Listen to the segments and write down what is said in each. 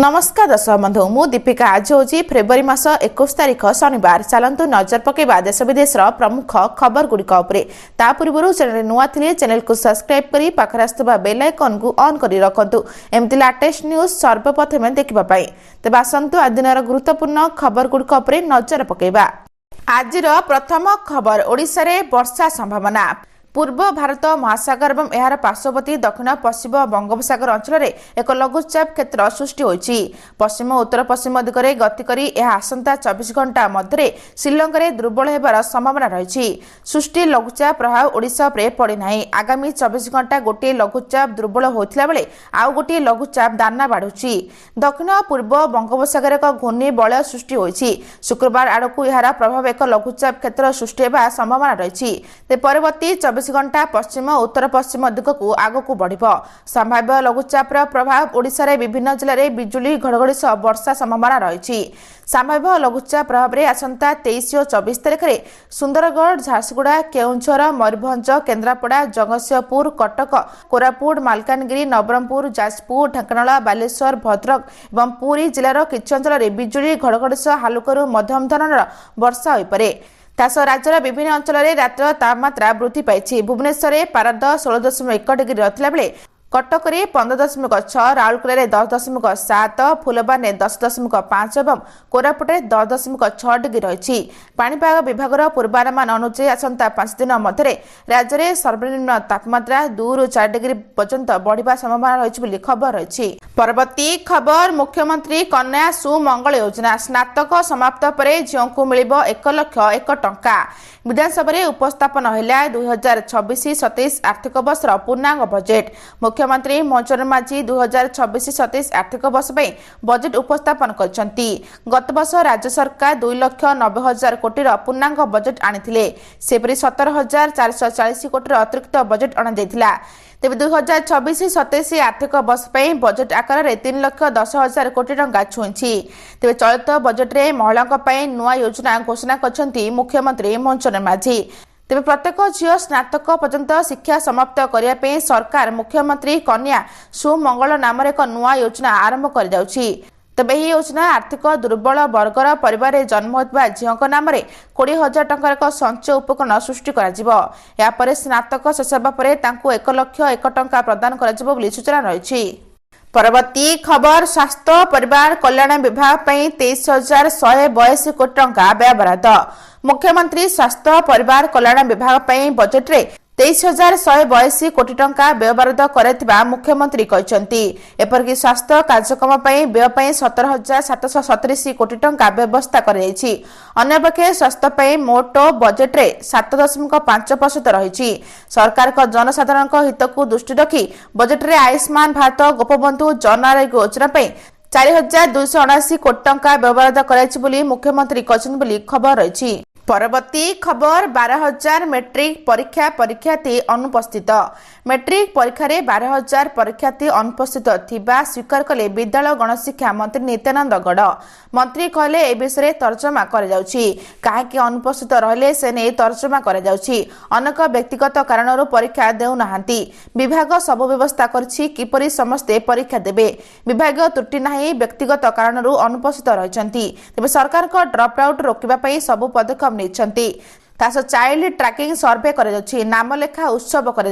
नमस्कार दर्शक बंधु मु दीपिका आज हूँ फेब्रुआरी मास 21 तारिख शनिवार। चलतु नजर पकेबा देश विदेश प्रमुख खबर गुड़िक ता पूर्व चैनल नुआ थिले चैनल को सब्सक्राइब करी पाखरे आसुवा बेल आइकन को ऑन करी रखंतु एमती लेटेस्ट न्यूज सर्वप्रथमे देखिबा पई। तेबे आसंतु आज दिनर गुरुत्वपूर्ण खबर गुड़िक नजर पकेबा। आजिर प्रथम खबर ओडिशा रे वर्षा संभावना। पूर्व भारत महासागर और यार पार्श्ववर्ती दक्षिण पश्चिम बंगोपसागर अंचल में एक लघुचाप क्षेत्र सृष्टि होइछि। पश्चिम उत्तर पश्चिम दिगरे गति करी यह आसंता 24 घंटा मध्य श्रीलंका रे दुर्बल हेबार संभावना रही। सृष्टि लघुचाप प्रभाव ओडिशा उपरे पड़ी नाही। आगामी 24 घंटा गोटे लघुचाप दुर्बल होइथिला बेले आउ गोटे लघुचाप दाना बाढ़ुछि। दक्षिण पूर्व बंगोपसागर एक घूर्णी बलय सृष्टि होइछि। शुक्रवार आड़कू यार प्रभाव एक लघुचाप क्षेत्र सृष्टि हेबा संभावना रही। परवर्ती 24 घंटा पश्चिम उत्तर पश्चिम दिग को आगक बढ़ संभाव्य लघुचाप प्रभाव ओडिशा रे विभिन्न जिले में बिजुली घड़घड़ी सह वर्षा संभावना रही। संभाव्य लघुचाप प्रभाव में आसंता 23 और 24 तारिख में सुंदरगढ़ झारसुगुड़ा केउंझर मयूरभंज केन्द्रापड़ा जगतसिंहपुर कटक कोरापुट मालकानगिरी नवरंगपुर जाजपुर ढेंकानाल बालेश्वर भद्रक और पुरी जिलार किछि अंचल में बिजुली घड़घड़ी सह हालुकरू मध्यम धरणर वर्षा होइपरे। तासह राज्यर विभिन्न अंचल में रात्र तापमात्रा वृद्धि पाई। भुवनेश्वर पारद 16.1 डिग्री रही बेले कटक 15.6 राउरकेला 10.7 फुलबानी 10.5 और कोरापुटे 10.6 डिग्री रही। पाणीपाग विभाग पूर्वानुमान अनुसार आसंता 5 दिन मध्य राज्य में सर्वनिम्न तापमात्रा 2 ରୁ 4 डिग्री पर्यंत बढ़िबा संभावना रही खबर रही। परवर्ती खबर मुख्यमंत्री कन्या सुमंगल योजना स्नातक समाप्त पर झील को मिल 1 लाख 1 टंका। विधानसभा में उपस्थापन है 2026-27 आर्थिक वर्ष पूर्णांग बजेट। मुख्यमंत्री मोहन माझी 2026-27 आर्थिक वर्ष में बजेट उपस्थापन करछंती। गत वर्ष राज्य सरकार 2,90,000 कोटी पूर्णांग बजेट आनिथिले। सेपरी 17,440 कोटी अतिरिक्त बजेट अणाଯାଇଥିଲା। तेज 2026-27 आर्थिक वर्ष में बजेट आकार में 3,10,000 कोटी टंका छुईंछि। तेज चलित बजेट में महिलाओं नुआ योजना घोषणा करछंती मुख्यमंत्री मोहन माझी। तेज प्रत्येक झील स्नातक पर्यंत शिक्षा समाप्त करने सरकार मुख्यमंत्री कन्या सुमंगल नाम एक नुआ योजना आरंभ कर जाउछि। तेबे यह योजना आर्थिक दुर्बल वर्गर परिवार में जन्म होता झील नाम 20,000 टंकार एक संचय उपकरण सृष्टि कर स्नातक शेष होगा 1 लाख 1 टंका प्रदान कर सूचना रही। परवर्ती खबर स्वास्थ्य परिवार कल्याण विभाग 23,182 कोटी टंका व्यय बराद। मुख्यमंत्री स्वास्थ्य परिवार कल्याण विभाग बजेट रे 23,182 कोटी टंका व्यय बराद कर मुख्यमंत्री कहते। एपरिक स्वास्थ्य कार्यक्रम व्यय 17,737 कोटी टंका व्यवस्था करपक्षे स्वास्थ्य मोट बजेट रे 7.5% रही। सरकार जनसाधारण हित को दृष्टि रखी बजेट रे आयुष्मान भारत गोपबंधु जन आरोग्य योजना 4,279 कोटी टंका व्यवहार कर मुख्यमंत्री कहते खबर रही। परवर्ती खबर 12,000 मेट्रिक परीक्षार्थी अनुपस्थित। मेट्रिक परीक्षा 12,000 परीक्षार्थी अनुपस्थित थिबा स्वीकार कले विद्यालय गणशिक्षा मंत्री नित्यानंद गौड़। मंत्री कहले ए विषय तर्जमा कर जाउछि। काहेकि अनुपस्थित रहले से नै तर्जमा कर जाउछि। अनेक व्यक्तिगत कारणरू परीक्षा देउ नाहांती। विभाग सब व्यवस्था करछि किपरि समस्ते परीक्षा देबे। विभाग त्रुटि नाही व्यक्तिगत कारणरू अनुपस्थित रहिसंती। तबे सरकार को ड्रप आउट रोकिबा पई सब पदक्षेप चाइल्ड ट्रैकिंग सर्वे कर नाम लेखा उत्सव कर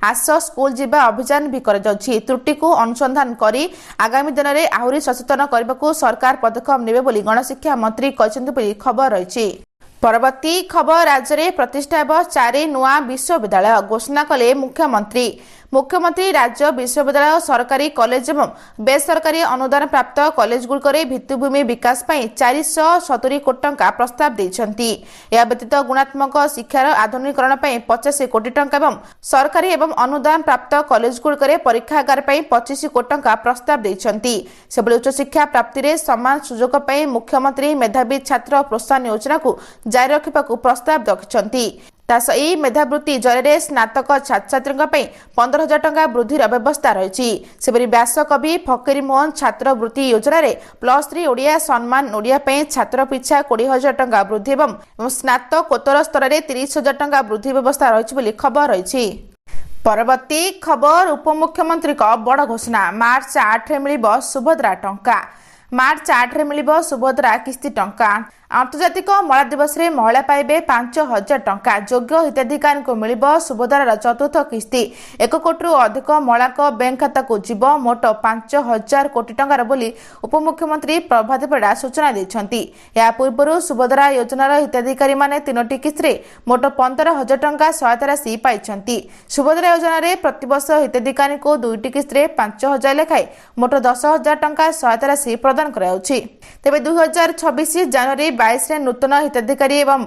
आस स्कूल जीवा अभियान भी कर त्रुटि को अनुसंधान करी आगामी दिन में आहुरी सचेतन करने को सरकार पदक्षेप नेबे बोली गणशिक्षा मंत्री कहते खबर रही। परवर्ती खबर राज्य में प्रतिष्ठा 4 नुआ विश्वविद्यालय घोषणा कले मुख्यमंत्री। मुख्यमंत्री राज्य विश्वविद्यालय सरकारी कॉलेज एवं बेसरकारी अनुदान प्राप्त कॉलेज गुड़िकर भित्तिभूमि विकास 470 कोटी टंका प्रस्ताव देइछंती। या व्यतीत गुणात्मक शिक्षार आधुनिकीकरण 85 कोटी टंका एवं सरकारी एवं अनुदान प्राप्त कॉलेज गुड़िकर परीक्षागार 25 कोटी टंका प्रस्ताव देइछंती। सेबले उच्च शिक्षा प्राप्ति में समान सुजोग मुख्यमंत्री मेधावी छात्र प्रोत्साहन योजना को जारी रखा प्रस्ताव रखिछंती। तासही मेधावृत्ति जरिए स्नातक छात्र छात्री 15,000 टंका वृद्धि व्यवस्था रही। सेपरी व्यासकवि फकीर मोहन छात्रवृत्ति योजना +3 ओडिया सम्मान ओडिया छात्र पिछा 20,000 टंका वृद्धि और स्नातकोत्तर स्तर में 30,000 टंका वृद्धि व्यवस्था रही खबर रही। परवर्ती खबर उपमुख्यमंत्री बड़ घोषणा मार्च 8 रे मिलिबो सुभद्रा टंका। मार्च 8 रे मिलिबो सुभद्रा किस्ती टंका। आंतर्जातिक महिला दिवस रे महिला पाइबे 5000 टंका। योग्य हिताधिकारी को मिलिबो सुभद्रार चतुर्थ किस्ती। 1 कोटी अधिक महिला बैंक खाता को जीव मोट 5000 कोटी टंकार बोली उपमुख्यमंत्री प्रभात परिड़ा सूचना दैछंती। या पूर्व सुभद्रा योजनार हिताधिकारी माने 3टी किस्ती मोट 15000 टंका सहायता राशि पाइछंती। सुभद्रा योजना रे प्रतिवर्ष हिताधिकारी को 2टी किस्ती 5000 लेखाय मोट 10000 टंका सहायता राशि प्रदान कराउछि। तेबे 2026 जनवरी 22 रे नूतन हिताधिकारी एवं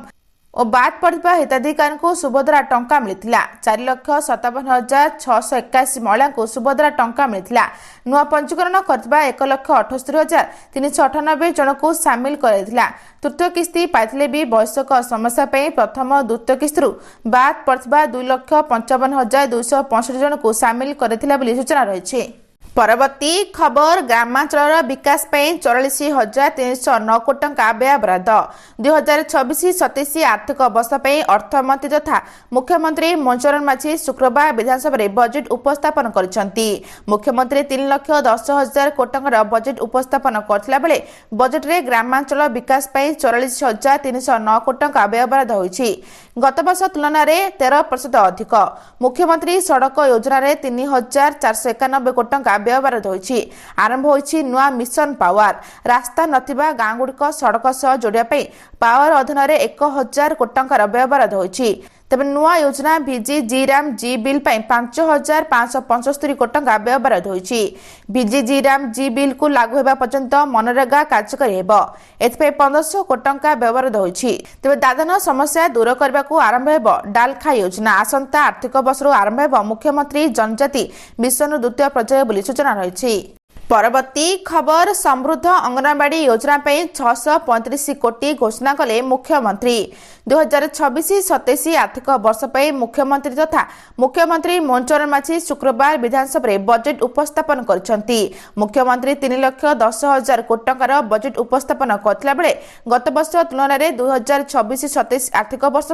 बाद पड़ता हिताधिकारी को सुभद्रा टंका मिलता। 4,57,681 महिला को सुभद्रा टंका मिलता। नुआ पंजीकरण करथिबा 1,78,398 जन को सामिल करथिला। तृतीय किस्ती पाइथिले भी वयस्क समस्या पे प्रथम द्वितीय किस्ती बाद पड़ता 2,55,265 जन को सामिल करथिला बोली सूचना रही। परवर्ती खबर ग्रामांचल विकास 44,309 कोटी टंका व्यय बराद। 2026-27 आर्थिक वर्ष अर्थमंत्री तथा मुख्यमंत्री मनोहर माझी शुक्रवार विधानसभा बजेट उपस्थापन करिसेंती। मुख्यमंत्री 3,10,000 कोटी टंकार बजेट उपस्थापन करथिला बेले बजेट रे ग्रामांचल विकास 44,309 कोटी टंका व्यय बराद होईछि। गत वर्ष तुलन में 13% अधिक। मुख्यमंत्री सड़क योजना रे 3,491 कोटी टंका व्यय बराद होईछि। आरंभ होईछि नुआ मिशन पावर। रास्ता नथिबा गाँ गुड़िक सड़क सह जोड़िया पावर अधीन 1,000 कोटी टंकार व्यय बराद होईछि। तेबे नुआ योजना भिजी जी राम जी बिल 5,575 कोटी टंका व्यय बराद होईछि। भिजी जी राम जी बिल को लागू हेबा पर्यंत मनरेगा कार्यकारी हेबो। एथपे 1500 कोटी टंका व्यय बराद होईछि। तेबे दादन समस्या दूर करबा को आरंभ हेबो डालखा योजना। आसंता आर्थिक वर्ष आरंभ हेबो मुख्यमंत्री जनजाति मिशन द्वितीय पर्याय बोली सूचना रही। परवर्ती खबर समृद्ध अंगनवाड़ी योजना 635 कोटी घोषणा कले मुख्यमंत्री। 2026-27 आर्थिक वर्ष मुख्यमंत्री तथा मुख्यमंत्री मनोहर माझी शुक्रवार विधानसभा बजेट उपस्थापन करिसेंती। मुख्यमंत्री 3,10,000 कोटी टंकार बजेट उपस्थापन करथिला बेले गत वर्ष तुलन में 2026-27 आर्थिक वर्ष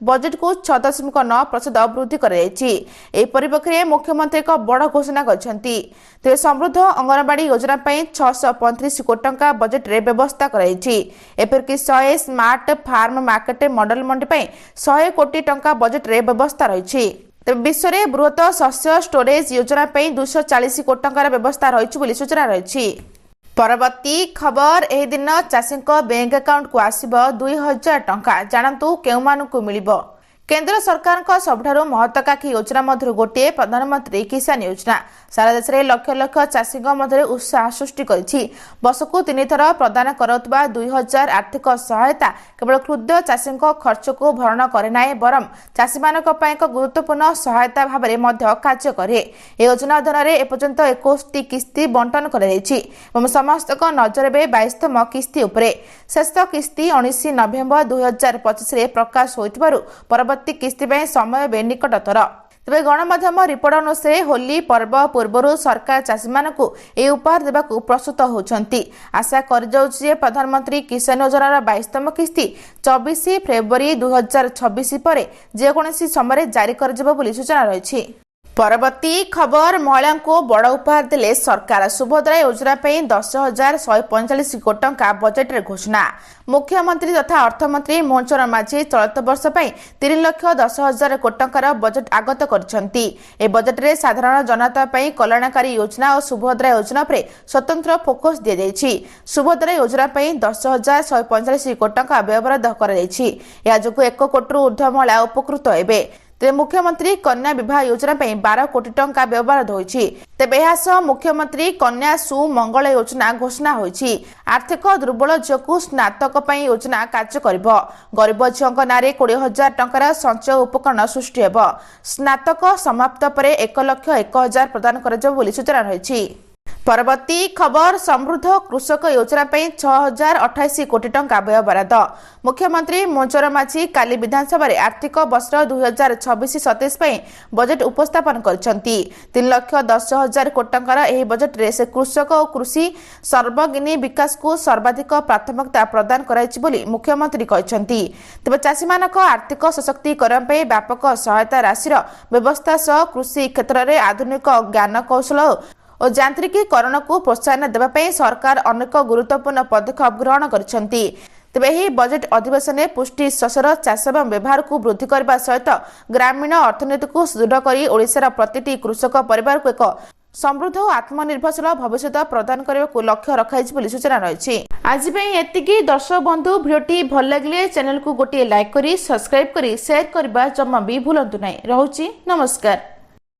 बजेट को 6.9% वृद्धि कराଯାଇଛି। एही परिप्रेक्षी मुख्यमंत्री बड़ घोषणा करिसेंती। तेबे समृद्ध अंगनवाड़ी योजना 635 कोटी टंका बजेट रे व्यवस्था कराइछि। एपरकि 100 स्मार्ट फार्म मार्केट मॉडल मंडी 100 कोटी टंका बजेट रे व्यवस्था रही। तेज विश्व में बृहत शस्य स्टोरेज योजना 240 कोटी टंकार व्यवस्था रही बोली सूचना रही। परवर्ती खबर एही दिन चाषी बैंक अकाउंट को आसिबो 2,000 टंका। जानतु केउमानकु मिलिबो। केंद्र सरकार का सबुठारु महत्वाकांक्षी योजना मध्य गोटे प्रधानमंत्री किसान योजना सारा देश में लक्ष लक्ष चाषी मध्य उत्साह सृष्टि करिछि। वर्षकु 3 थर प्रदान करुवा 2,000 आर्थिक सहायता केवल क्षुद्र चाषी खर्च को भरण करे ना बरं चाषी मान एक गुरुत्वपूर्ण सहायता भाव में कार्य करे। योजना अधीन एपर्यंत 21टी किस्ती बंटन कर समस्त नजर 22तम किस्ती उपरे। शेष किस्ती 19 नवेम्बर 2025 प्रकाश होइथिबारु परवर्ती किस्ती समय निकटतर। तेज गणमाध्यम रिपोर्ट अनुसार होली पर्व पूर्व सरकार चाषी मानक ए उपहार देवाक प्रस्तुत होती। आशा कर प्रधानमंत्री किसान योजनार 22तम किस्ती 24 फेब्रुआरी 2026 पर जेकोसी समय जारी कर सूचना रही। परवर्ती खबर महिला को बड़ उपहार देले सरकार। सुभद्रा योजना 10,145 कोटी टंका बजेट रे घोषणा। मुख्यमंत्री तथा अर्थमंत्री मनोहर माझी चलित वर्ष 3,10,000 कोटी टंकार बजेट आगत करछंती। ए बजेट रे साधारण जनता कल्याणकारी योजना और सुभद्रा योजना पर स्वतंत्र फोकस दिया जायछि। सुभद्रा योजना 10,145 कोटी टंका व्यवहार कराଯାଇଛି। या जोगु 1 कोटी ऊर्ध्व महिला उपकृत हेबे। तेज मुख्यमंत्री कन्या विवाह योजना 12 कोटी टंका व्यवहार होईछि। तेबे एहासह मुख्यमंत्री कन्या सुमंगल योजना घोषणा होईछि। आर्थिक दुर्बल झील स्नातक योजना कार्य करिबो। गरीब झील नारे 20,000 टंकार संचय उपकरण सृष्टि हेबो। स्नातक समाप्त पर 1,01,000 प्रदान कर सूचना रही। परवर्ती खबर समृद्ध कृषक योजना पर 6028 कोटी टंका व्यय बराद। मुख्यमंत्री मोचर माझी काली विधानसभा आर्थिक वर्ष 2026-27 बजेट उपस्थापन करछंती। 3,10,000 कोटी टंकार एही बजेट रे से कृषक और कृषि सर्वगिनी विकास को सर्वाधिक प्राथमिकता प्रदान कराइछि बोली मुख्यमंत्री कहछंती। तबे चाषी मानक आर्थिक सशक्तिकरण पे व्यापक सहायता राशि व्यवस्था सह कृषि क्षेत्र में आधुनिक ज्ञान कौशल और यांत्रिकीकरण को प्रोत्साहन देवाई सरकार अनेक गुरुत्वपूर्ण पदक्षेप ग्रहण करछंती। तेबे एही बजेट अधिवेशन में पुष्टि शस्यर चाष एवं व्यवहार को वृद्धि करने सहित ग्रामीण अर्थनीति को सुदृढ़ कर ओडिशार प्रतिटी कृषक परिवार को एक समृद्ध और आत्मनिर्भरशील भविष्य प्रदान करने को लक्ष्य रखाई सूचना रही। आज एतिकी दर्शक बंधु भिडियोटी भल लगे चैनल को गोटे लाइक करी सब्सक्राइब करी शेयर करने जमा भी भूलु ना। रहुछि नमस्कार।